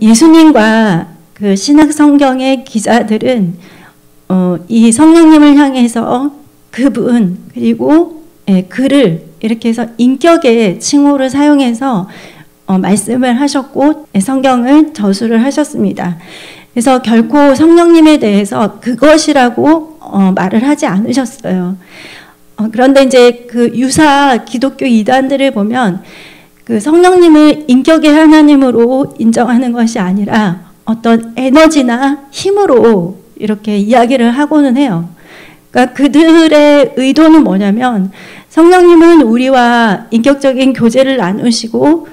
예수님과 그 신약 성경의 기자들은 이 성령님을 향해서 그분 그리고 그를 이렇게 해서 인격의 칭호를 사용해서 말씀을 하셨고 성경을 저술을 하셨습니다. 그래서 결코 성령님에 대해서 그것이라고 말을 하지 않으셨어요. 그런데 이제 그 유사 기독교 이단들을 보면 그 성령님을 인격의 하나님으로 인정하는 것이 아니라 어떤 에너지나 힘으로 이렇게 이야기를 하고는 해요. 그러니까 그들의 의도는 뭐냐면 성령님은 우리와 인격적인 교제를 나누시고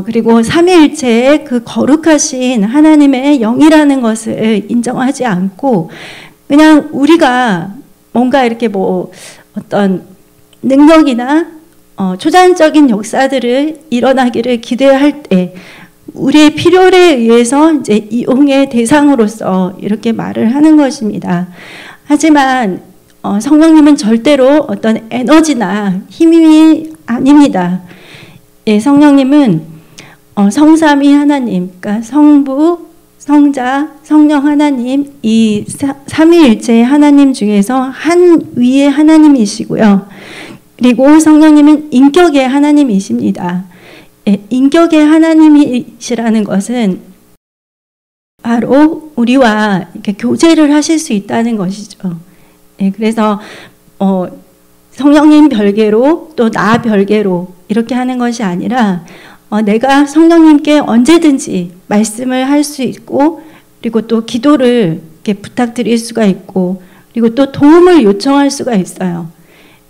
그리고 삼위일체의 그 거룩하신 하나님의 영이라는 것을 인정하지 않고 그냥 우리가 뭔가 이렇게 뭐 어떤 능력이나 초자연적인 역사들을 일어나기를 기대할 때 우리의 필요에 의해서 이제 이용의 대상으로서 이렇게 말을 하는 것입니다. 하지만 성령님은 절대로 어떤 에너지나 힘이 아닙니다. 예, 성령님은 성삼위 하나님, 그러니까 성부, 성자, 성령 하나님 이 삼위일체의 하나님 중에서 한 위의 하나님이시고요. 그리고 성령님은 인격의 하나님이십니다. 예, 인격의 하나님이시라는 것은 바로 우리와 이렇게 교제를 하실 수 있다는 것이죠. 예, 그래서 성령님 별개로 또 나 별개로 이렇게 하는 것이 아니라 내가 성령님께 언제든지 말씀을 할 수 있고 그리고 또 기도를 이렇게 부탁드릴 수가 있고 그리고 또 도움을 요청할 수가 있어요.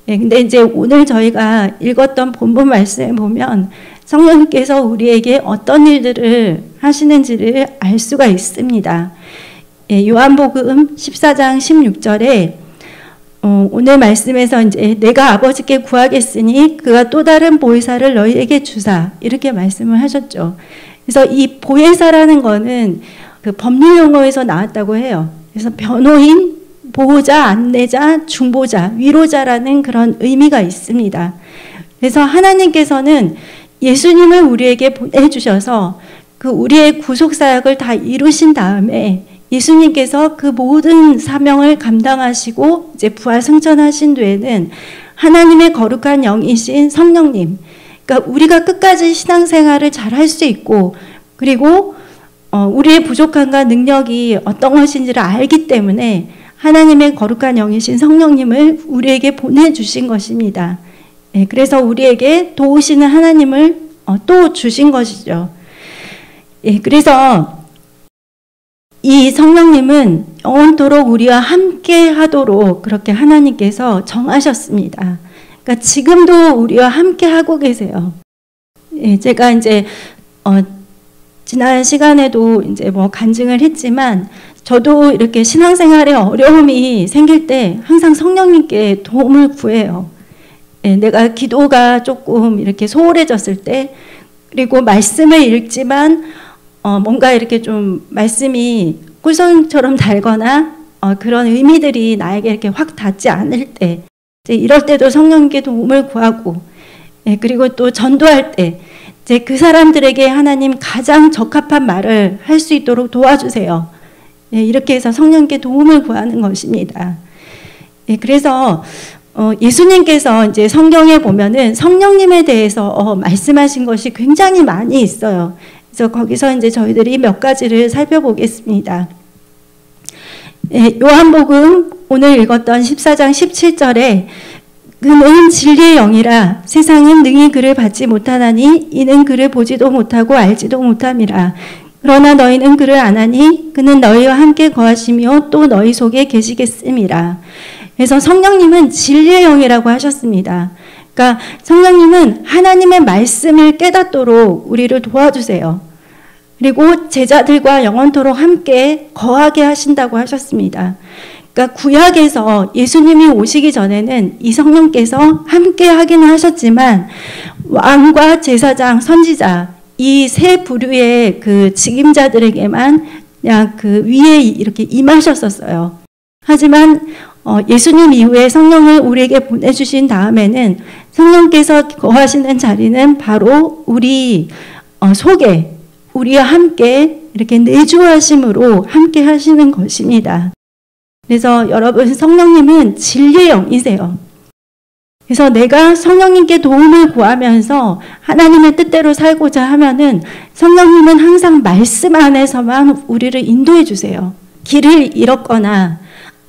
예, 근데 이제 오늘 저희가 읽었던 본문 말씀을 보면 성령님께서 우리에게 어떤 일들을 하시는지를 알 수가 있습니다. 예, 요한복음 14장 16절에 오늘 말씀에서 이제 내가 아버지께 구하겠으니 그가 또 다른 보혜사를 너희에게 주사 이렇게 말씀을 하셨죠. 그래서 이 보혜사라는 거는 그 법률 용어에서 나왔다고 해요. 그래서 변호인, 보호자, 안내자, 중보자, 위로자라는 그런 의미가 있습니다. 그래서 하나님께서는 예수님을 우리에게 보내주셔서 그 우리의 구속사역을 다 이루신 다음에 예수님께서 그 모든 사명을 감당하시고 이제 부활 승천하신 뒤에는 하나님의 거룩한 영이신 성령님, 그러니까 우리가 끝까지 신앙생활을 잘 할 수 있고 그리고 우리의 부족함과 능력이 어떤 것인지를 알기 때문에 하나님의 거룩한 영이신 성령님을 우리에게 보내주신 것입니다. 예, 그래서 우리에게 도우시는 하나님을 또 주신 것이죠. 예, 그래서 이 성령님은 영원토록 우리와 함께 하도록 그렇게 하나님께서 정하셨습니다. 그러니까 지금도 우리와 함께 하고 계세요. 예, 제가 이제 지난 시간에도 이제 뭐 간증을 했지만 저도 이렇게 신앙생활에 어려움이 생길 때 항상 성령님께 도움을 구해요. 예, 내가 기도가 조금 이렇게 소홀해졌을 때 그리고 말씀을 읽지만 뭔가 이렇게 좀 말씀이 꿀송이처럼 달거나 그런 의미들이 나에게 이렇게 확 닿지 않을 때 이제 이럴 때도 성령님께 도움을 구하고 예, 그리고 또 전도할 때 이제 그 사람들에게 하나님 가장 적합한 말을 할 수 있도록 도와주세요. 예, 이렇게 해서 성령님께 도움을 구하는 것입니다. 예, 그래서 예수님께서 이제 성경에 보면은 성령님에 대해서 말씀하신 것이 굉장히 많이 있어요. 그래서 거기서 이제 저희들이 몇 가지를 살펴보겠습니다. 예, 요한복음 오늘 읽었던 14장 17절에 그는 진리의 영이라 세상은 능히 그를 받지 못하나니 이는 그를 보지도 못하고 알지도 못함이라. 그러나 너희는 그를 아나니 그는 너희와 함께 거하시며 또 너희 속에 계시겠음이라. 그래서 성령님은 진리의 영이라고 하셨습니다. 그러니까 성령님은 하나님의 말씀을 깨닫도록 우리를 도와주세요. 그리고 제자들과 영원토록 함께 거하게 하신다고 하셨습니다. 그러니까 구약에서 예수님이 오시기 전에는 이 성령께서 함께 하기는 하셨지만 왕과 제사장, 선지자 이 세 부류의 그 직임자들에게만 그냥 그 위에 이렇게 임하셨었어요. 하지만 예수님 이후에 성령을 우리에게 보내주신 다음에는 성령께서 거하시는 자리는 바로 우리 속에 우리와 함께 이렇게 내주하심으로 함께 하시는 것입니다. 그래서 여러분, 성령님은 진리의 영이세요. 그래서 내가 성령님께 도움을 구하면서 하나님의 뜻대로 살고자 하면은 성령님은 항상 말씀 안에서만 우리를 인도해 주세요. 길을 잃었거나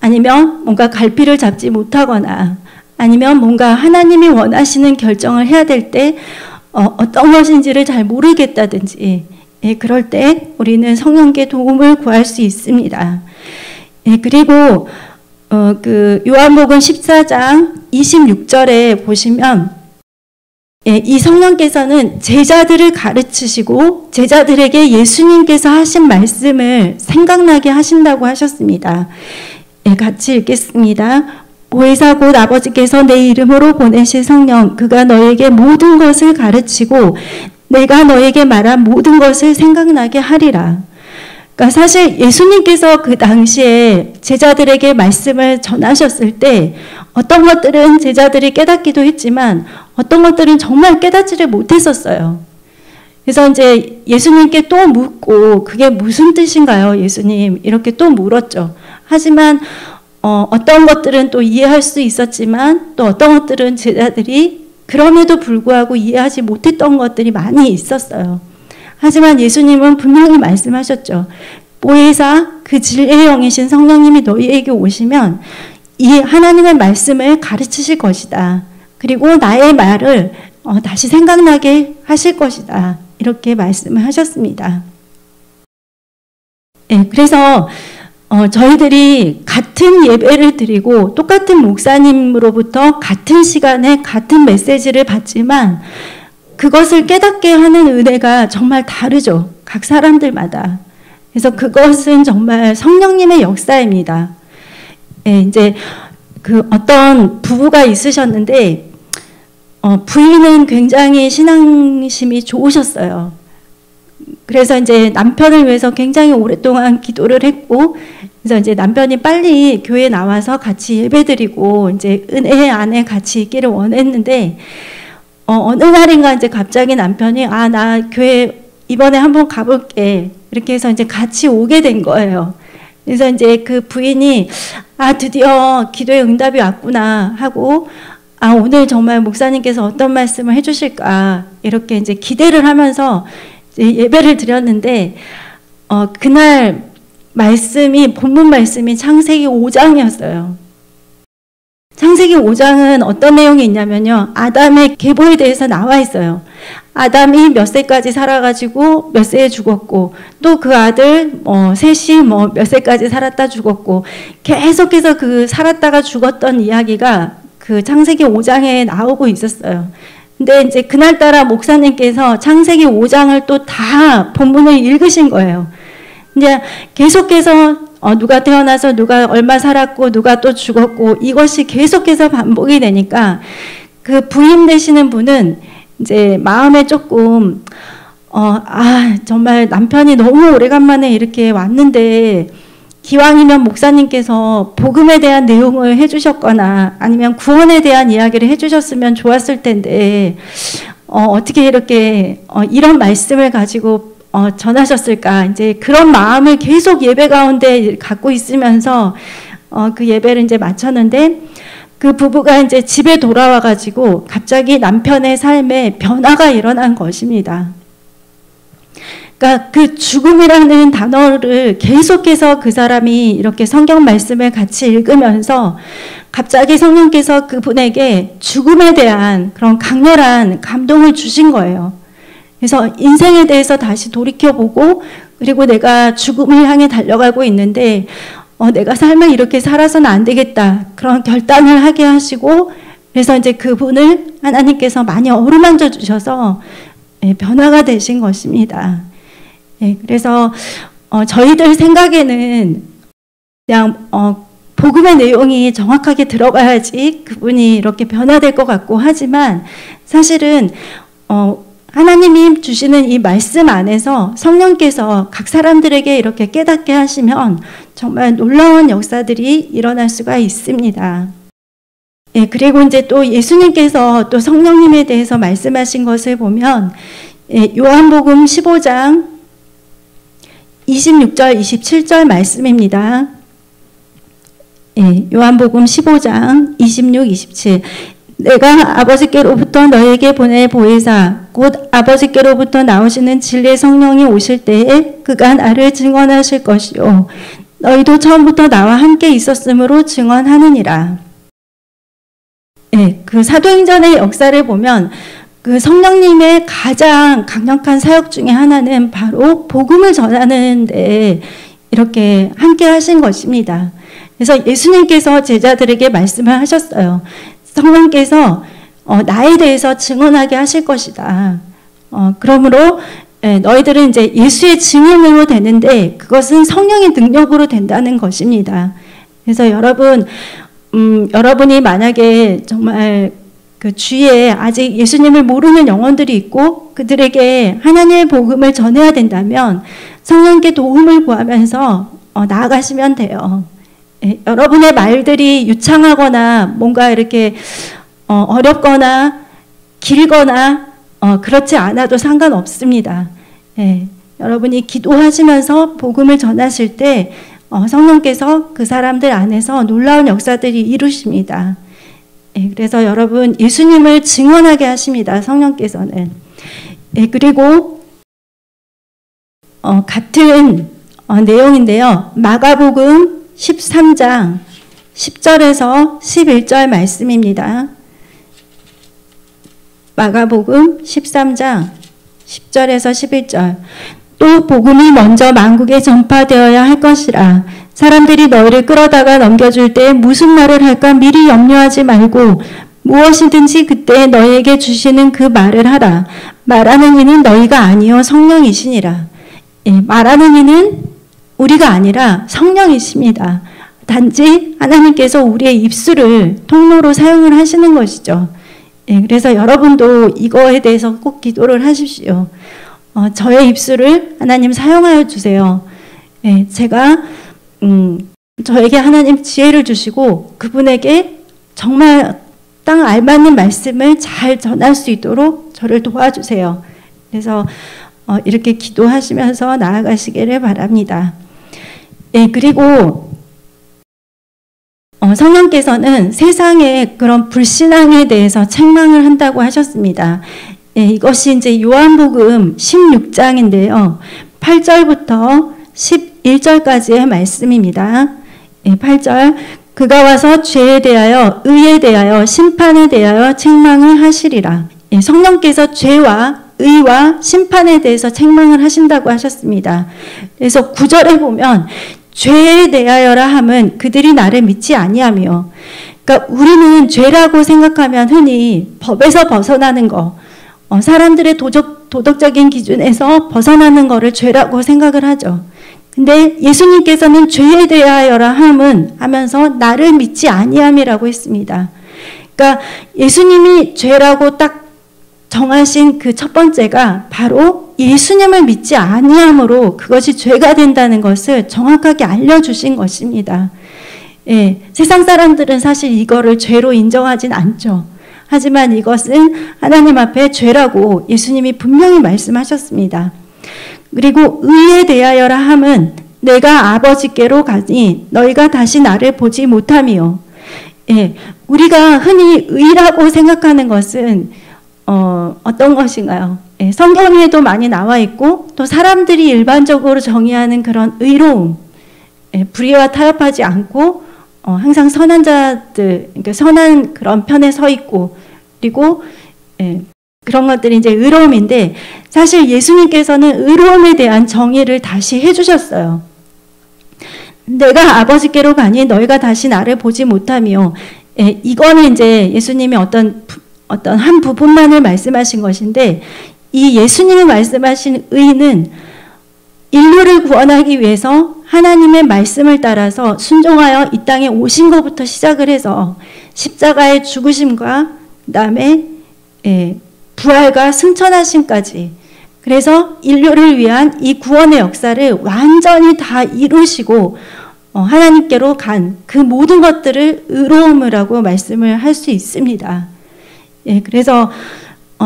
아니면 뭔가 갈피를 잡지 못하거나 아니면 뭔가 하나님이 원하시는 결정을 해야 될 때 어떤 것인지를 잘 모르겠다든지, 그럴 때 우리는 성령께 도움을 구할 수 있습니다. 그리고 그 요한복음 14장 26절에 보시면 이 성령께서는 제자들을 가르치시고 제자들에게 예수님께서 하신 말씀을 생각나게 하신다고 하셨습니다. 같이 읽겠습니다. 보혜사 곧 아버지께서 내 이름으로 보내실 성령, 그가 너에게 모든 것을 가르치고 내가 너에게 말한 모든 것을 생각나게 하리라. 그러니까 사실 예수님께서 그 당시에 제자들에게 말씀을 전하셨을 때 어떤 것들은 제자들이 깨닫기도 했지만 어떤 것들은 정말 깨닫지를 못했었어요. 그래서 이제 예수님께 또 묻고 그게 무슨 뜻인가요, 예수님? 이렇게 또 물었죠. 하지만 어떤 것들은 또 이해할 수 있었지만 또 어떤 것들은 제자들이 그럼에도 불구하고 이해하지 못했던 것들이 많이 있었어요. 하지만 예수님은 분명히 말씀하셨죠. 보혜사, 그 진리의 영이신 성령님이 너희에게 오시면 이 하나님의 말씀을 가르치실 것이다. 그리고 나의 말을 다시 생각나게 하실 것이다. 이렇게 말씀을 하셨습니다. 그래서 저희들이 같은 예배를 드리고 똑같은 목사님으로부터 같은 시간에 같은 메시지를 받지만 그것을 깨닫게 하는 은혜가 정말 다르죠. 각 사람들마다. 그래서 그것은 정말 성령님의 역사입니다. 이제 그 어떤 부부가 있으셨는데 부인은 굉장히 신앙심이 좋으셨어요. 그래서 이제 남편을 위해서 굉장히 오랫동안 기도를 했고, 그래서 이제 남편이 빨리 교회에 나와서 같이 예배드리고 이제 은혜 안에 같이 있기를 원했는데, 어느 날인가 이제 갑자기 남편이 나 교회 이번에 한번 가볼게 이렇게 해서 이제 같이 오게 된 거예요. 그래서 이제 그 부인이 드디어 기도의 응답이 왔구나 하고 오늘 정말 목사님께서 어떤 말씀을 해주실까 이렇게 이제 기대를 하면서 이제 예배를 드렸는데 그날 본문 말씀이 창세기 5장이었어요. 창세기 5장은 어떤 내용이 있냐면요. 아담의 계보에 대해서 나와 있어요. 아담이 몇 세까지 살아가지고 몇 세에 죽었고 또 그 아들 셋이 몇 세까지 살았다 죽었고 계속해서 그 살았다가 죽었던 이야기가 그 창세기 5장에 나오고 있었어요. 근데 이제 그날따라 목사님께서 창세기 5장을 또 다 본문을 읽으신 거예요. 이제 계속해서 누가 태어나서 누가 얼마 살았고 누가 또 죽었고 이것이 계속해서 반복이 되니까 그 부인 되시는 분은 이제 마음에 조금 정말 남편이 너무 오래간만에 이렇게 왔는데 기왕이면 목사님께서 복음에 대한 내용을 해주셨거나 아니면 구원에 대한 이야기를 해주셨으면 좋았을 텐데 어떻게 이렇게 이런 말씀을 가지고 전하셨을까. 이제 그런 마음을 계속 예배 가운데 갖고 있으면서 그 예배를 이제 마쳤는데 그 부부가 이제 집에 돌아와 가지고 갑자기 남편의 삶에 변화가 일어난 것입니다. 그러니까 그 죽음이라는 단어를 계속해서 그 사람이 이렇게 성경 말씀을 같이 읽으면서 갑자기 성령께서 그분에게 죽음에 대한 그런 강렬한 감동을 주신 거예요. 그래서 인생에 대해서 다시 돌이켜보고 그리고 내가 죽음을 향해 달려가고 있는데 내가 삶을 이렇게 살아서는 안 되겠다. 그런 결단을 하게 하시고 그래서 이제 그분을 하나님께서 많이 어루만져 주셔서 변화가 되신 것입니다. 그래서 저희들 생각에는 그냥 복음의 내용이 정확하게 들어가야지 그분이 이렇게 변화될 것 같고 하지만 사실은 하나님이 주시는 이 말씀 안에서 성령께서 각 사람들에게 이렇게 깨닫게 하시면 정말 놀라운 역사들이 일어날 수가 있습니다. 그리고 이제 또 예수님께서 또 성령님에 대해서 말씀하신 것을 보면 요한복음 15장 17절에 보시면 예수님께서 이렇게 말씀하셨어요. 15장 17절에 26절, 27절 말씀입니다. 예, 요한복음 15장 26, 27. 내가 아버지께로부터 너에게 보낼 보혜사 곧 아버지께로부터 나오시는 진리의 성령이 오실 때에 그가 나를 증언하실 것이요 너희도 처음부터 나와 함께 있었으므로 증언하느니라. 예, 그 사도행전의 역사를 보면 그 성령님의 가장 강력한 사역 중에 하나는 바로 복음을 전하는 데 이렇게 함께 하신 것입니다. 그래서 예수님께서 제자들에게 말씀을 하셨어요. 성령께서 나에 대해서 증언하게 하실 것이다. 그러므로 너희들은 이제 예수의 증인으로 되는데 그것은 성령의 능력으로 된다는 것입니다. 그래서 여러분이 만약에 정말 그 주위에 아직 예수님을 모르는 영혼들이 있고 그들에게 하나님의 복음을 전해야 된다면 성령께 도움을 구하면서 나아가시면 돼요. 여러분의 말들이 유창하거나 뭔가 이렇게 어렵거나 길거나 그렇지 않아도 상관없습니다. 여러분이 기도하시면서 복음을 전하실 때 성령께서 그 사람들 안에서 놀라운 역사들이 이루십니다. 그래서 여러분 예수님을 증언하게 하십니다. 성령께서는. 그리고 같은 내용인데요. 마가복음 13장 10절에서 11절 말씀입니다. 마가복음 13장 10절에서 11절. 또 복음이 먼저 만국에 전파되어야 할 것이라. 사람들이 너희를 끌어다가 넘겨줄 때 무슨 말을 할까 미리 염려하지 말고 무엇이든지 그때 너희에게 주시는 그 말을 하라. 말하는 이는 너희가 아니요 성령이시니라. 말하는 이는 우리가 아니라 성령이십니다. 단지 하나님께서 우리의 입술을 통로로 사용을 하시는 것이죠. 그래서 여러분도 이거에 대해서 꼭 기도를 하십시오. 저의 입술을 하나님 사용하여 주세요. 제가 저에게 하나님 지혜를 주시고 그분에게 정말 딱 알맞는 말씀을 잘 전할 수 있도록 저를 도와주세요. 그래서 이렇게 기도하시면서 나아가시기를 바랍니다. 그리고 성령께서는 세상의 그런 불신앙에 대해서 책망을 한다고 하셨습니다. 이것이 이제 요한복음 16장인데요. 8절부터 11절까지의 말씀입니다. 8절. 그가 와서 죄에 대하여 의에 대하여 심판에 대하여 책망을 하시리라. 성령께서 죄와 의와 심판에 대해서 책망을 하신다고 하셨습니다. 그래서 9절에 보면 죄에 대하여라 함은 그들이 나를 믿지 아니하며, 그러니까 우리는 죄라고 생각하면 흔히 법에서 벗어나는 거, 사람들의 도덕적인 기준에서 벗어나는 거를 죄라고 생각을 하죠. 근데 예수님께서는 죄에 대하여라 함은 하면서 나를 믿지 아니함이라고 했습니다. 그러니까 예수님이 죄라고 딱 정하신 그 첫 번째가 바로 예수님을 믿지 아니함으로 그것이 죄가 된다는 것을 정확하게 알려주신 것입니다. 세상 사람들은 사실 이거를 죄로 인정하진 않죠. 하지만 이것은 하나님 앞에 죄라고 예수님이 분명히 말씀하셨습니다. 그리고 의에 대하여라 함은 내가 아버지께로 가니 너희가 다시 나를 보지 못하며, 우리가 흔히 의라고 생각하는 것은 어떤 것인가요? 성경에도 많이 나와 있고 또 사람들이 일반적으로 정의하는 그런 의로움, 불의와 타협하지 않고 항상 선한 자들, 그러니까 선한 그런 편에 서 있고, 그리고 그런 것들이 이제 의로움인데, 사실 예수님께서는 의로움에 대한 정의를 다시 해주셨어요. 내가 아버지께로 가니 너희가 다시 나를 보지 못하며, 이거는 이제 예수님이 어떤 한 부분만을 말씀하신 것인데, 이 예수님이 말씀하신 의는 인류를 구원하기 위해서 하나님의 말씀을 따라서 순종하여 이 땅에 오신 것부터 시작을 해서 십자가의 죽으심과 그다음에 부활과 승천하심까지, 그래서 인류를 위한 이 구원의 역사를 완전히 다 이루시고 하나님께로 간 그 모든 것들을 의로움이라고 말씀을 할 수 있습니다. 그래서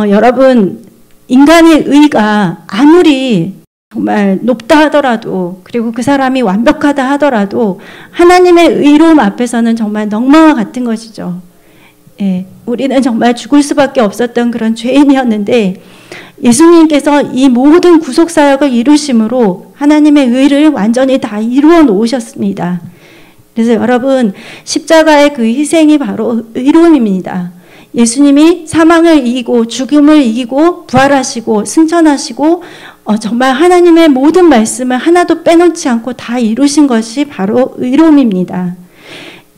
여러분, 인간의 의가 아무리 정말 높다 하더라도, 그리고 그 사람이 완벽하다 하더라도 하나님의 의로움 앞에서는 정말 넉마와 같은 것이죠. 예, 우리는 정말 죽을 수밖에 없었던 그런 죄인이었는데 예수님께서 이 모든 구속사역을 이루심으로 하나님의 의를 완전히 다 이루어 놓으셨습니다. 그래서 여러분, 십자가의 그 희생이 바로 의로움입니다. 예수님이 사망을 이기고 죽음을 이기고 부활하시고 승천하시고 정말 하나님의 모든 말씀을 하나도 빼놓지 않고 다 이루신 것이 바로 의로움입니다.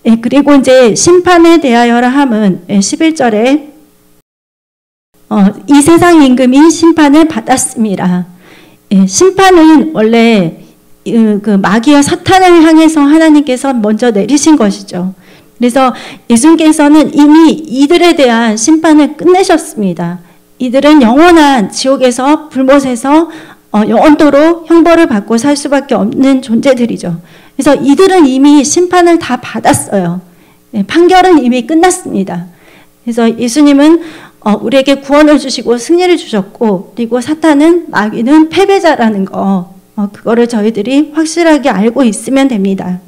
예, 그리고 이제 심판에 대하여라 함은 11절에 이 세상 임금이 심판을 받았습니다. 예, 심판은 원래 그 마귀와 사탄을 향해서 하나님께서 먼저 내리신 것이죠. 그래서 예수님께서는 이미 이들에 대한 심판을 끝내셨습니다. 이들은 영원한 지옥에서 불못에서 영원토록 형벌을 받고 살 수밖에 없는 존재들이죠. 그래서 이들은 이미 심판을 다 받았어요. 네, 판결은 이미 끝났습니다. 그래서 예수님은 우리에게 구원을 주시고 승리를 주셨고, 그리고 사탄은 마귀는 패배자라는 거, 그거를 저희들이 확실하게 알고 있으면 됩니다.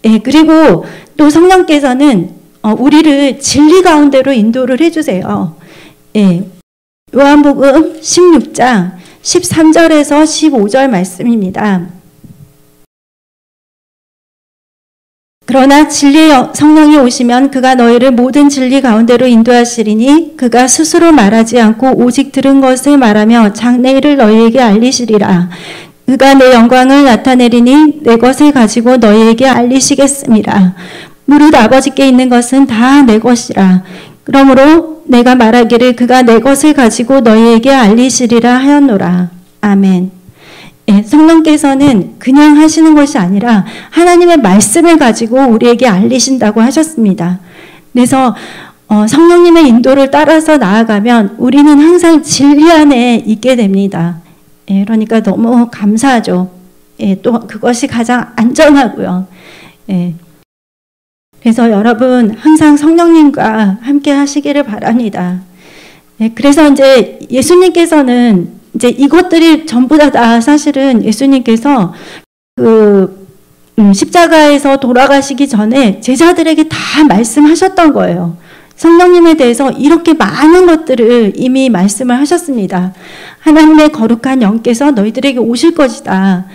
예, 그리고 또 성령께서는 우리를 진리 가운데로 인도를 해주세요. 예, 요한복음 16장 13절에서 15절 말씀입니다. 그러나 진리의 성령이 오시면 그가 너희를 모든 진리 가운데로 인도하시리니 그가 스스로 말하지 않고 오직 들은 것을 말하며 장래일을 너희에게 알리시리라. 그가 내 영광을 나타내리니 내 것을 가지고 너희에게 알리시겠습니다. 무릇 아버지께 있는 것은 다 내 것이라. 그러므로 내가 말하기를 그가 내 것을 가지고 너희에게 알리시리라 하였노라. 아멘. 예, 성령께서는 그냥 하시는 것이 아니라 하나님의 말씀을 가지고 우리에게 알리신다고 하셨습니다. 그래서 성령님의 인도를 따라서 나아가면 우리는 항상 진리 안에 있게 됩니다. 예, 그러니까 너무 감사하죠. 예, 또 그것이 가장 안전하고요. 예. 그래서 여러분 항상 성령님과 함께 하시기를 바랍니다. 예, 그래서 이제 예수님께서는 이제 이것들이 전부 다 사실은 예수님께서 십자가에서 돌아가시기 전에 제자들에게 다 말씀하셨던 거예요. 성령님에 대해서 이렇게 많은 것들을 이미 말씀을 하셨습니다. 하나님의 거룩한 영께서 너희들에게 오실 것이다.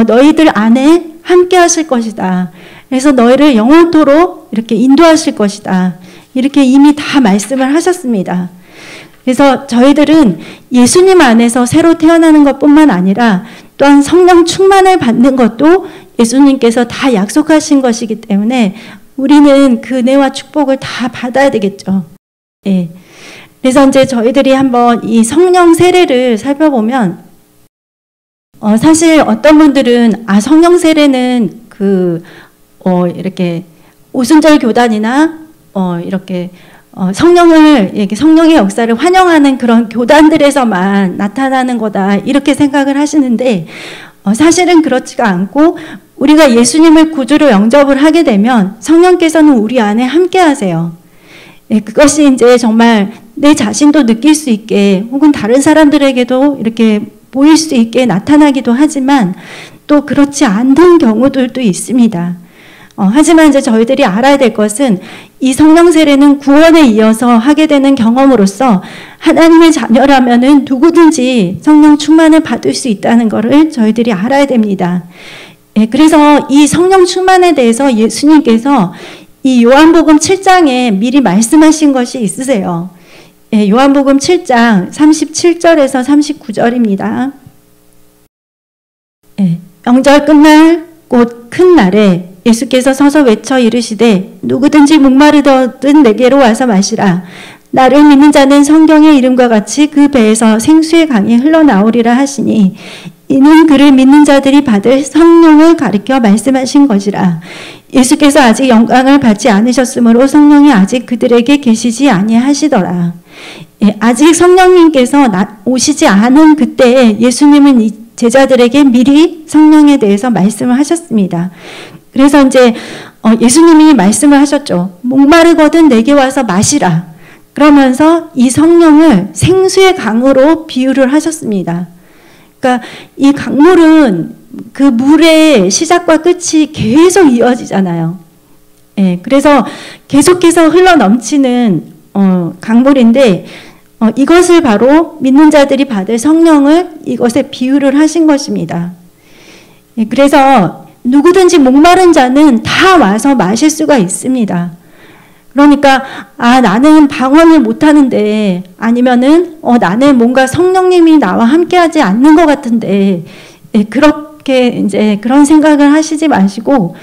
너희들 안에 함께 하실 것이다. 그래서 너희를 영원토록 이렇게 인도하실 것이다. 이렇게 이미 다 말씀을 하셨습니다. 그래서 저희들은 예수님 안에서 새로 태어나는 것뿐만 아니라 또한 성령 충만을 받는 것도 예수님께서 다 약속하신 것이기 때문에 우리는 그 은혜와 축복을 다 받아야 되겠죠. 예. 그래서 이제 저희들이 한번 이 성령 세례를 살펴보면 사실 어떤 분들은 성령 세례는 이렇게 오순절 교단이나 이렇게 성령의 역사를 환영하는 그런 교단들에서만 나타나는 거다 이렇게 생각을 하시는데 사실은 그렇지가 않고 우리가 예수님을 구주로 영접을 하게 되면 성령께서는 우리 안에 함께 하세요. 예, 그것이 이제 정말 내 자신도 느낄 수 있게 혹은 다른 사람들에게도 이렇게 보일 수 있게 나타나기도 하지만 또 그렇지 않은 경우들도 있습니다. 하지만 이제 저희들이 알아야 될 것은 이 성령 세례는 구원에 이어서 하게 되는 경험으로서 하나님의 자녀라면은 누구든지 성령 충만을 받을 수 있다는 것을 저희들이 알아야 됩니다. 예, 그래서 이 성령 충만에 대해서 예수님께서 이 요한복음 7장에 미리 말씀하신 것이 있으세요. 예, 요한복음 7장 37절에서 39절입니다. 예, 명절 끝날 곧 큰 날에 예수께서 서서 외쳐 이르시되 누구든지 목마르거든 내게로 와서 마시라. 나를 믿는 자는 성경의 이름과 같이 그 배에서 생수의 강이 흘러나오리라 하시니 이는 그를 믿는 자들이 받을 성령을 가리켜 말씀하신 것이라. 예수께서 아직 영광을 받지 않으셨으므로 성령이 아직 그들에게 계시지 아니하시더라. 예, 아직 성령님께서 오시지 않은 그때에 예수님은 이 제자들에게 미리 성령에 대해서 말씀을 하셨습니다. 그래서 이제 예수님이 말씀을 하셨죠. 목마르거든 내게 와서 마시라. 그러면서 이 성령을 생수의 강으로 비유를 하셨습니다. 그러니까 이 강물은 그 물의 시작과 끝이 계속 이어지잖아요. 예, 그래서 계속해서 흘러 넘치는 강물인데 이것을 바로 믿는 자들이 받을 성령을 이것에 비유를 하신 것입니다. 예, 그래서 누구든지 목마른 자는 다 와서 마실 수가 있습니다. 그러니까 나는 방언을 못하는데 아니면은 나는 뭔가 성령님이 나와 함께하지 않는 것 같은데 그렇게 이제 그런 생각을 하시지 마시고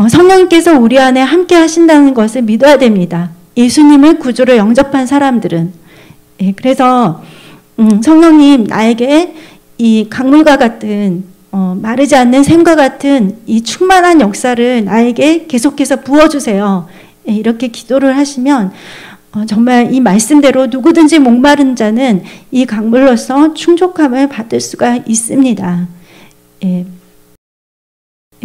성령님께서 우리 안에 함께 하신다는 것을 믿어야 됩니다. 예수님을 구주로 영접한 사람들은. 그래서 성령님 나에게 이 강물과 같은 마르지 않는 샘과 같은 이 충만한 역사를 나에게 계속해서 부어주세요. 이렇게 기도를 하시면 정말 이 말씀대로 누구든지 목마른 자는 이 강물로서 충족함을 받을 수가 있습니다. 예.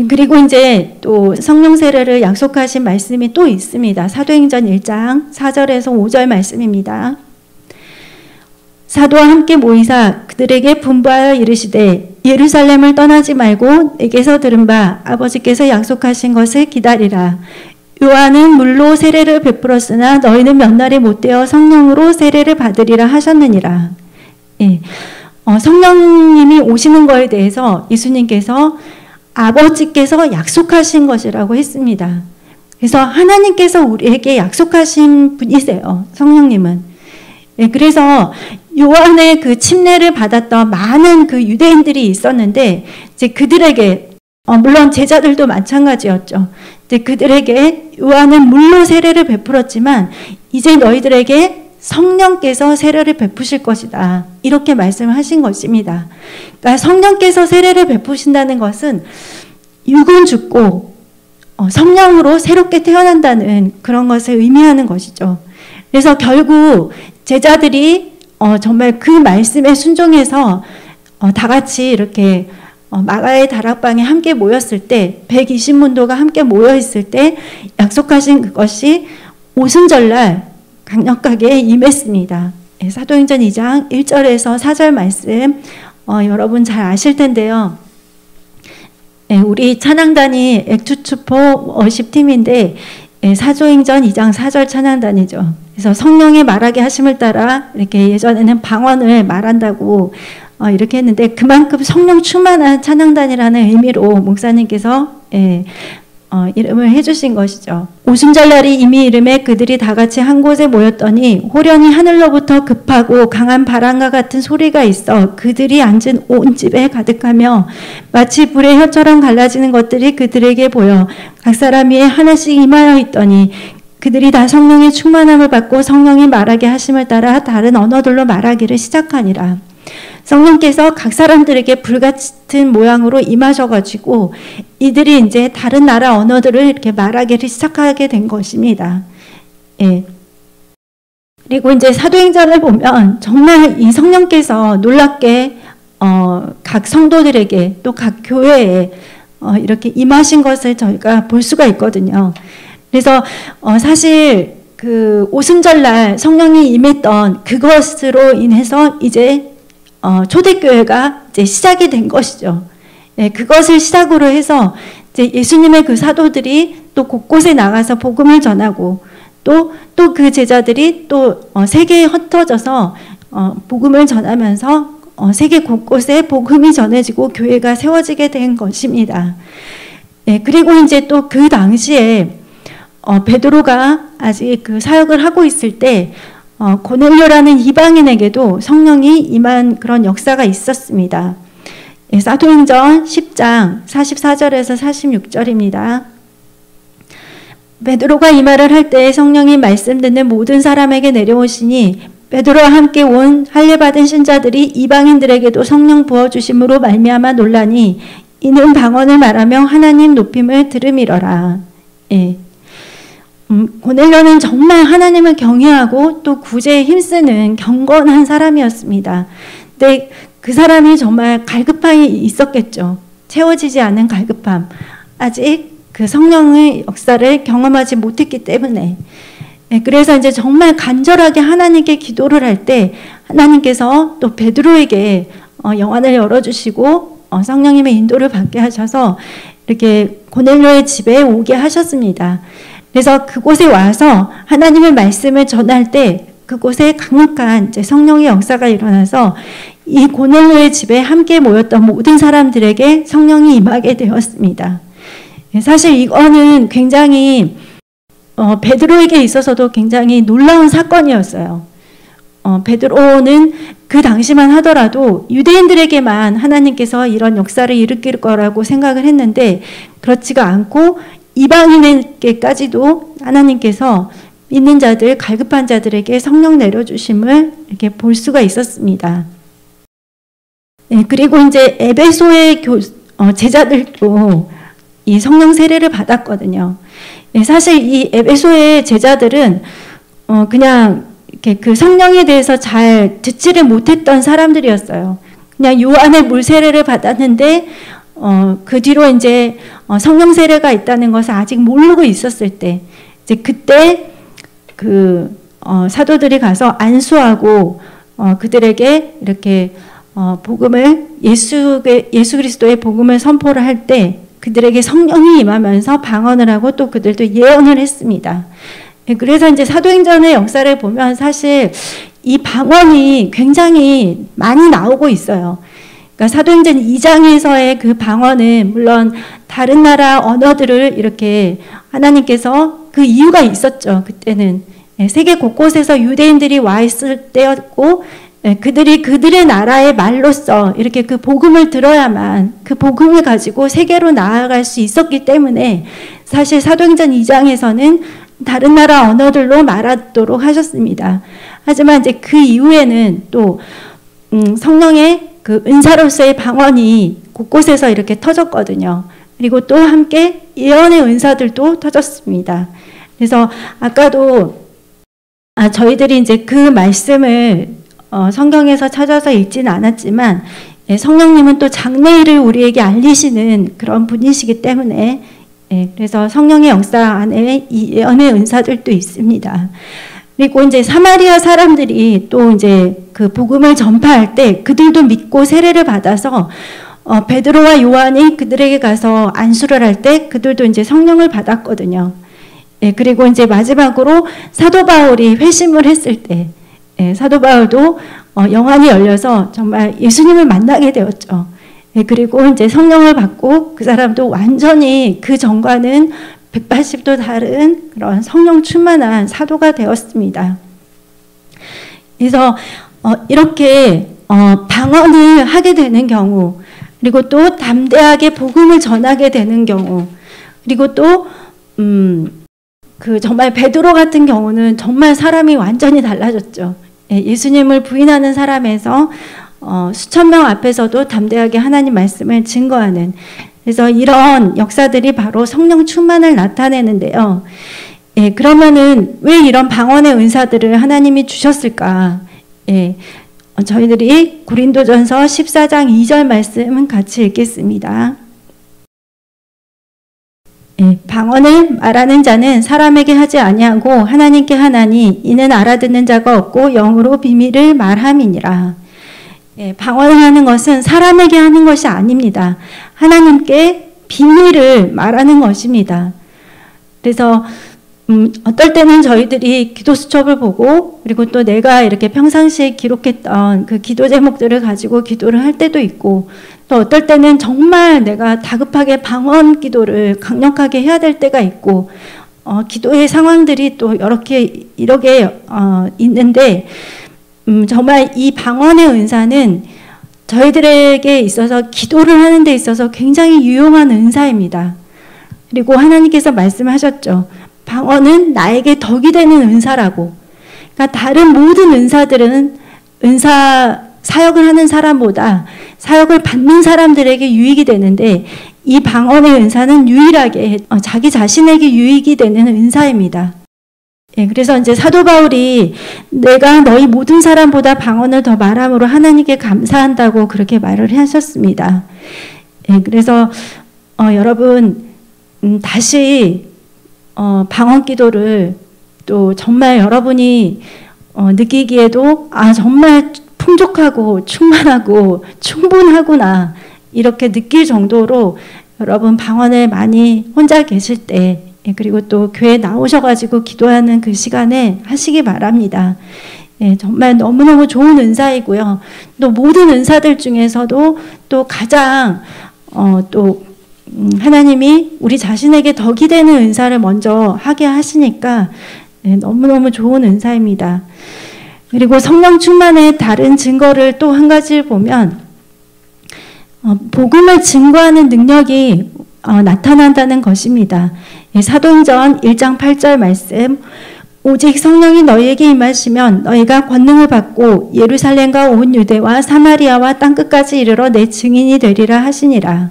그리고 이제 또 성령 세례를 약속하신 말씀이 또 있습니다. 사도행전 1장 4절에서 5절 말씀입니다. 사도와 함께 모이사 그들에게 분부하여 이르시되 예루살렘을 떠나지 말고 내게서 들은 바 아버지께서 약속하신 것을 기다리라. 요한은 물로 세례를 베풀었으나 너희는 몇 날이 못되어 성령으로 세례를 받으리라 하셨느니라. 예. 성령님이 오시는 거에 대해서 예수님께서 아버지께서 약속하신 것이라고 했습니다. 그래서 하나님께서 우리에게 약속하신 분이세요. 성령님은. 예, 그래서 요한의 그 침례를 받았던 많은 그 유대인들이 있었는데 이제 그들에게 물론 제자들도 마찬가지였죠. 그들에게 요한은 물로 세례를 베풀었지만 이제 너희들에게 성령께서 세례를 베푸실 것이다. 이렇게 말씀을 하신 것입니다. 그러니까 성령께서 세례를 베푸신다는 것은 육은 죽고 성령으로 새롭게 태어난다는 그런 것을 의미하는 것이죠. 그래서 결국 제자들이 정말 그 말씀에 순종해서 다 같이 이렇게 마가의 다락방에 함께 모였을 때 120문도가 함께 모여있을 때 약속하신 그것이 오순절날 강력하게 임했습니다. 사도행전 2장 1절에서 4절 말씀 여러분 잘 아실 텐데요. 우리 찬양단이 액추추포 워십팀인데 사도행전 2장 4절 찬양단이죠. 그래서 성령의 말하게 하심을 따라 이렇게 예전에는 방언을 말한다고 이렇게 했는데 그만큼 성령 충만한 찬양단이라는 의미로 목사님께서 이름을 해주신 것이죠. 오순절날이 이미 이름에 그들이 다 같이 한 곳에 모였더니 호련히 하늘로부터 급하고 강한 바람과 같은 소리가 있어 그들이 앉은 온 집에 가득하며 마치 불의 혀처럼 갈라지는 것들이 그들에게 보여 각 사람 위에 하나씩 임하여 있더니 그들이 다 성령의 충만함을 받고 성령이 말하게 하심을 따라 다른 언어들로 말하기를 시작하니라. 성령께서 각 사람들에게 불같은 모양으로 임하셔가지고 이들이 이제 다른 나라 언어들을 이렇게 말하기를 시작하게 된 것입니다. 예. 그리고 이제 사도행전을 보면 정말 이 성령께서 놀랍게 각 성도들에게 또 각 교회에 이렇게 임하신 것을 저희가 볼 수가 있거든요. 그래서 사실 그 오순절날 성령이 임했던 그것으로 인해서 이제 초대교회가 이제 시작이 된 것이죠. 예, 그것을 시작으로 해서 이제 예수님의 그 사도들이 또 곳곳에 나가서 복음을 전하고 또 그 제자들이 또 세계에 흩어져서 복음을 전하면서 세계 곳곳에 복음이 전해지고 교회가 세워지게 된 것입니다. 예, 그리고 이제 또 그 당시에 베드로가 아직 그 사역을 하고 있을 때 고넬료라는 이방인에게도 성령이 임한 그런 역사가 있었습니다. 예, 사도행전 10장 44절에서 46절입니다. 베드로가 이 말을 할 때 성령이 말씀 듣는 모든 사람에게 내려오시니 베드로와 함께 온 할례받은 신자들이 이방인들에게도 성령 부어주심으로 말미암아 놀라니 이는 방언을 말하며 하나님 높임을 들음이러라. 예. 고넬료는 정말 하나님을 경외하고 또 구제에 힘쓰는 경건한 사람이었습니다. 근데 그 사람이 정말 갈급함이 있었겠죠. 채워지지 않은 갈급함. 아직 그 성령의 역사를 경험하지 못했기 때문에. 그래서 이제 정말 간절하게 하나님께 기도를 할 때 하나님께서 또 베드로에게 영안을 열어주시고 성령님의 인도를 받게 하셔서 이렇게 고넬료의 집에 오게 하셨습니다. 그래서 그곳에 와서 하나님의 말씀을 전할 때 그곳에 강력한 이제 성령의 역사가 일어나서 이 고넬료의 집에 함께 모였던 모든 사람들에게 성령이 임하게 되었습니다. 사실 이거는 굉장히 베드로에게 있어서도 굉장히 놀라운 사건이었어요. 베드로는 그 당시만 하더라도 유대인들에게만 하나님께서 이런 역사를 일으킬 거라고 생각을 했는데 그렇지가 않고 이방인에게까지도 하나님께서 믿는 자들, 갈급한 자들에게 성령 내려주심을 이렇게 볼 수가 있었습니다. 네, 그리고 이제 에베소의 제자들도 이 성령 세례를 받았거든요. 네, 사실 이 에베소의 제자들은 그냥 이렇게 그 성령에 대해서 잘 듣지를 못했던 사람들이었어요. 그냥 요한의 물 세례를 받았는데 그 뒤로 이제 성령 세례가 있다는 것을 아직 모르고 있었을 때 이제 그때 그 사도들이 가서 안수하고 그들에게 이렇게 복음을 예수 그리스도의 복음을 선포를 할 때 그들에게 성령이 임하면서 방언을 하고 또 그들도 예언을 했습니다. 그래서 이제 사도행전의 역사를 보면 사실 이 방언이 굉장히 많이 나오고 있어요. 그러니까 사도행전 2장에서의 그 방언은 물론 다른 나라 언어들을 이렇게 하나님께서 그 이유가 있었죠. 그때는 세계 곳곳에서 유대인들이 와 있을 때였고 그들이 그들의 나라의 말로써 이렇게 그 복음을 들어야만 그 복음을 가지고 세계로 나아갈 수 있었기 때문에 사실 사도행전 2장에서는 다른 나라 언어들로 말하도록 하셨습니다. 하지만 이제 그 이후에는 또 성령의 그 은사로서의 방언이 곳곳에서 이렇게 터졌거든요. 그리고 또 함께 예언의 은사들도 터졌습니다. 그래서 아까도 저희들이 이제 그 말씀을 성경에서 찾아서 읽지는 않았지만 성령님은 또 장래일을 우리에게 알리시는 그런 분이시기 때문에 그래서 성령의 역사 안에 이 예언의 은사들도 있습니다. 그리고 이제 사마리아 사람들이 또 이제 그 복음을 전파할 때 그들도 믿고 세례를 받아서 베드로와 요한이 그들에게 가서 안수를 할 때 그들도 이제 성령을 받았거든요. 그리고 이제 마지막으로 사도 바울이 회심을 했을 때 사도 바울도 영안이 열려서 정말 예수님을 만나게 되었죠. 그리고 이제 성령을 받고 그 사람도 완전히 그 전과는 180도 다른 그런 성령 충만한 사도가 되었습니다. 그래서 이렇게 방언을 하게 되는 경우, 그리고 또 담대하게 복음을 전하게 되는 경우, 그리고 또 그 정말 베드로 같은 경우는 정말 사람이 완전히 달라졌죠. 예수님을 부인하는 사람에서 수천 명 앞에서도 담대하게 하나님 말씀을 증거하는, 그래서 이런 역사들이 바로 성령 충만을 나타내는데요. 그러면은 왜 이런 방언의 은사들을 하나님이 주셨을까? 저희들이 고린도전서 14장 2절 말씀은 같이 읽겠습니다. 방언을 말하는 자는 사람에게 하지 아니하고 하나님께 하나니 이는 알아듣는 자가 없고 영으로 비밀을 말함이니라. 방언을 하는 것은 사람에게 하는 것이 아닙니다. 하나님께 비밀을 말하는 것입니다. 그래서 어떨 때는 저희들이 기도 수첩을 보고 그리고 또 내가 이렇게 평상시에 기록했던 그 기도 제목들을 가지고 기도를 할 때도 있고, 또 어떨 때는 정말 내가 다급하게 방언 기도를 강력하게 해야 될 때가 있고, 기도의 상황들이 또 이렇게 있는데, 정말 이 방언의 은사는 저희들에게 있어서 기도를 하는 데 있어서 굉장히 유용한 은사입니다. 그리고 하나님께서 말씀하셨죠. 방언은 나에게 덕이 되는 은사라고. 그러니까 다른 모든 은사들은 사역을 하는 사람보다 사역을 받는 사람들에게 유익이 되는데, 이 방언의 은사는 유일하게 자기 자신에게 유익이 되는 은사입니다. 그래서 이제 사도 바울이 내가 너희 모든 사람보다 방언을 더 말함으로 하나님께 감사한다고 그렇게 말을 하셨습니다. 그래서 여러분 다시 방언 기도를 또 정말 여러분이 느끼기에도 정말 풍족하고 충만하고 충분하구나 이렇게 느낄 정도로 여러분 방언을 많이 혼자 계실 때 그리고 또 교회 나오셔가지고 기도하는 그 시간에 하시기 바랍니다. 정말 너무너무 좋은 은사이고요. 또 모든 은사들 중에서도 또 가장 또 하나님이 우리 자신에게 덕이 되는 은사를 먼저 하게 하시니까 너무너무 좋은 은사입니다. 그리고 성령 충만의 다른 증거를 또 한 가지를 보면 복음을 증거하는 능력이 나타난다는 것입니다. 사도행전 1장 8절 말씀, 오직 성령이 너희에게 임하시면 너희가 권능을 받고 예루살렘과 온 유대와 사마리아와 땅끝까지 이르러 내 증인이 되리라 하시니라.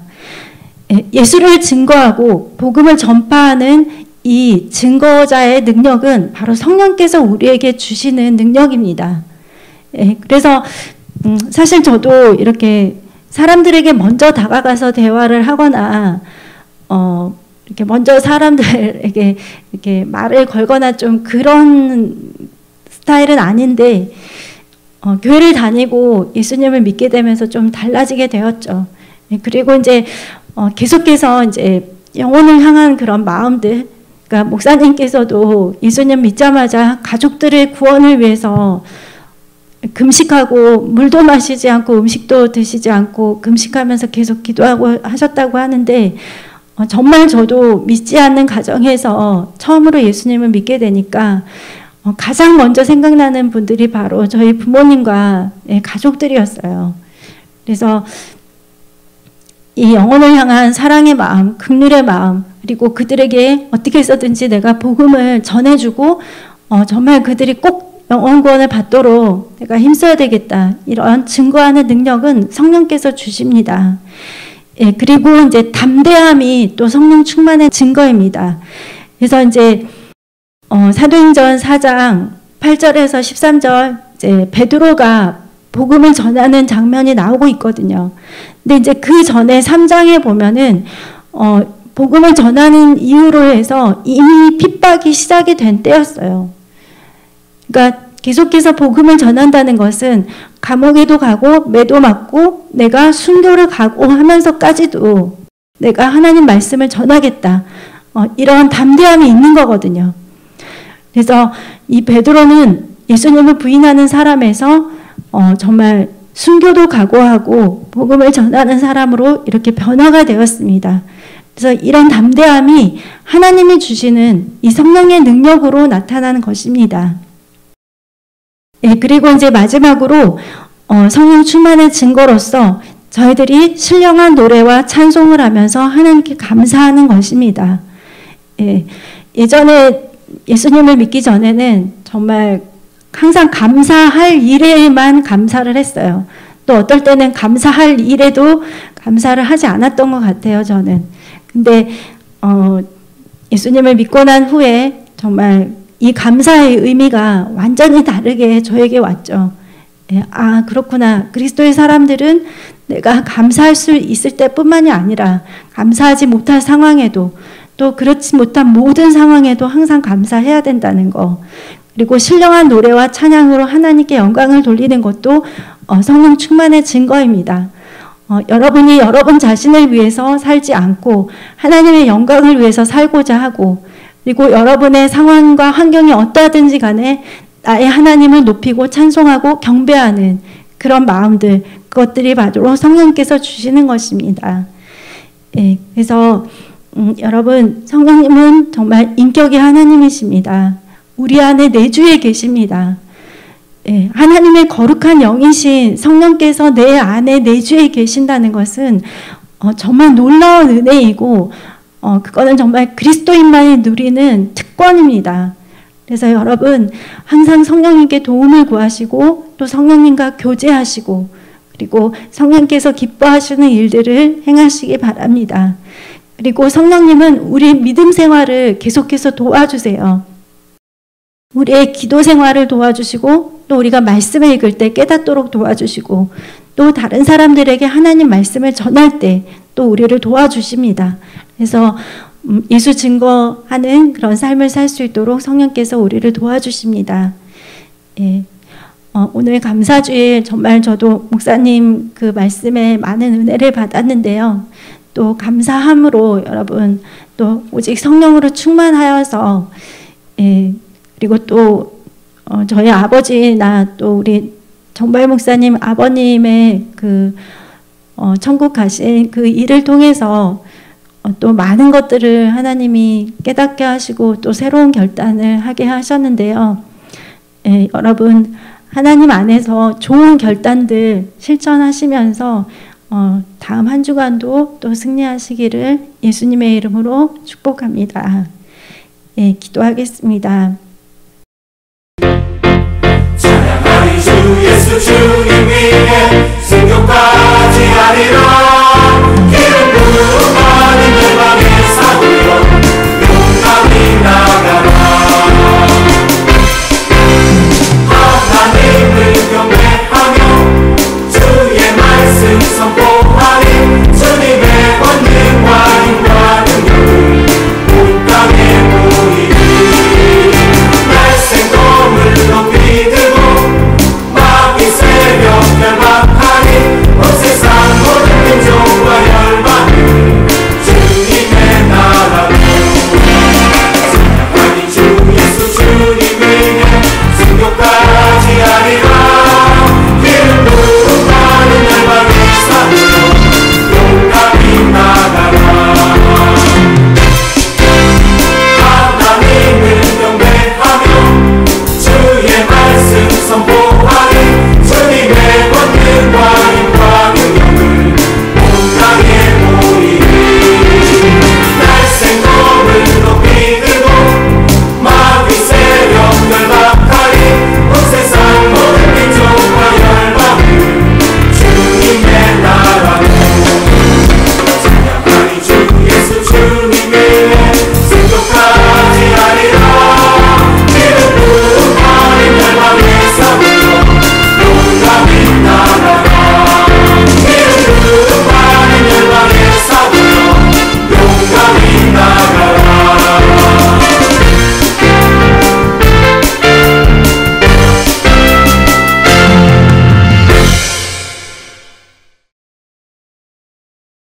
예수를 증거하고 복음을 전파하는 이 증거자의 능력은 바로 성령께서 우리에게 주시는 능력입니다. 그래서 사실 저도 이렇게 사람들에게 먼저 다가가서 대화를 하거나 이렇게 먼저 사람들에게 이렇게 말을 걸거나 좀 그런 스타일은 아닌데 교회를 다니고 예수님을 믿게 되면서 좀 달라지게 되었죠. 그리고 이제 계속해서 이제 영혼을 향한 그런 마음들, 그러니까 목사님께서도 예수님 믿자마자 가족들의 구원을 위해서 금식하고 물도 마시지 않고 음식도 드시지 않고 금식하면서 계속 기도하고 하셨다고 하는데 정말 저도 믿지 않는 가정에서 처음으로 예수님을 믿게 되니까 가장 먼저 생각나는 분들이 바로 저희 부모님과 가족들이었어요. 그래서 이 영혼을 향한 사랑의 마음, 긍휼의 마음, 그리고 그들에게 어떻게 해서든지 내가 복음을 전해주고 정말 그들이 꼭 영혼 구원을 받도록 내가 힘써야 되겠다. 이런 증거하는 능력은 성령께서 주십니다. 그리고 이제 담대함이 또 성령 충만의 증거입니다. 그래서 이제 사도행전 4장 8절에서 13절 이제 베드로가 복음을 전하는 장면이 나오고 있거든요. 근데 이제 그 전에 3장에 보면은 복음을 전하는 이유로 해서 이미 핍박이 시작이 된 때였어요. 그러니까 계속해서 복음을 전한다는 것은 감옥에도 가고 매도 맞고 내가 순교를 가고 하면서까지도 내가 하나님 말씀을 전하겠다. 이런 담대함이 있는 거거든요. 그래서 이 베드로는 예수님을 부인하는 사람에서 정말 순교도 각오하고 복음을 전하는 사람으로 이렇게 변화가 되었습니다. 그래서 이런 담대함이 하나님이 주시는 이 성령의 능력으로 나타나는 것입니다. 그리고 이제 마지막으로 성령 충만의 증거로서 저희들이 신령한 노래와 찬송을 하면서 하나님께 감사하는 것입니다. 예전에 예수님을 믿기 전에는 정말 항상 감사할 일에만 감사를 했어요. 또 어떨 때는 감사할 일에도 감사를 하지 않았던 것 같아요, 저는. 근데 예수님을 믿고 난 후에 정말 이 감사의 의미가 완전히 다르게 저에게 왔죠. 아, 그렇구나. 그리스도의 사람들은 내가 감사할 수 있을 때뿐만이 아니라 감사하지 못할 상황에도 또 그렇지 못한 모든 상황에도 항상 감사해야 된다는 거. 그리고 신령한 노래와 찬양으로 하나님께 영광을 돌리는 것도 성령 충만의 증거입니다. 여러분이 여러분 자신을 위해서 살지 않고 하나님의 영광을 위해서 살고자 하고 그리고 여러분의 상황과 환경이 어떠하든지 간에 나의 하나님을 높이고 찬송하고 경배하는 그런 마음들, 그것들이 바로 성령께서 주시는 것입니다. 그래서 여러분, 성령님은 정말 인격의 하나님이십니다. 우리 안에 내주에 계십니다. 하나님의 거룩한 영이신 성령께서 내 안에 내주에 계신다는 것은 정말 놀라운 은혜이고 그거는 정말 그리스도인만이 누리는 특권입니다. 그래서 여러분 항상 성령님께 도움을 구하시고 또 성령님과 교제하시고 그리고 성령께서 기뻐하시는 일들을 행하시기 바랍니다. 그리고 성령님은 우리 믿음 생활을 계속해서 도와주세요. 우리의 기도 생활을 도와주시고 또 우리가 말씀을 읽을 때 깨닫도록 도와주시고 또 다른 사람들에게 하나님 말씀을 전할 때 또 우리를 도와주십니다. 그래서 예수 증거하는 그런 삶을 살 수 있도록 성령께서 우리를 도와주십니다. 오늘 감사주일 정말 저도 목사님 그 말씀에 많은 은혜를 받았는데요. 또 감사함으로 여러분 또 오직 성령으로 충만하여서 그리고 또 저희 아버지나 또 우리 정발 목사님 아버님의 그 천국 가신 그 일을 통해서 또 많은 것들을 하나님이 깨닫게 하시고 또 새로운 결단을 하게 하셨는데요. 여러분 하나님 안에서 좋은 결단들 실천하시면서 다음 한 주간도 또 승리하시기를 예수님의 이름으로 축복합니다. 기도하겠습니다. 찬양하리 주 예수 주님 위에 순교까지 하리라.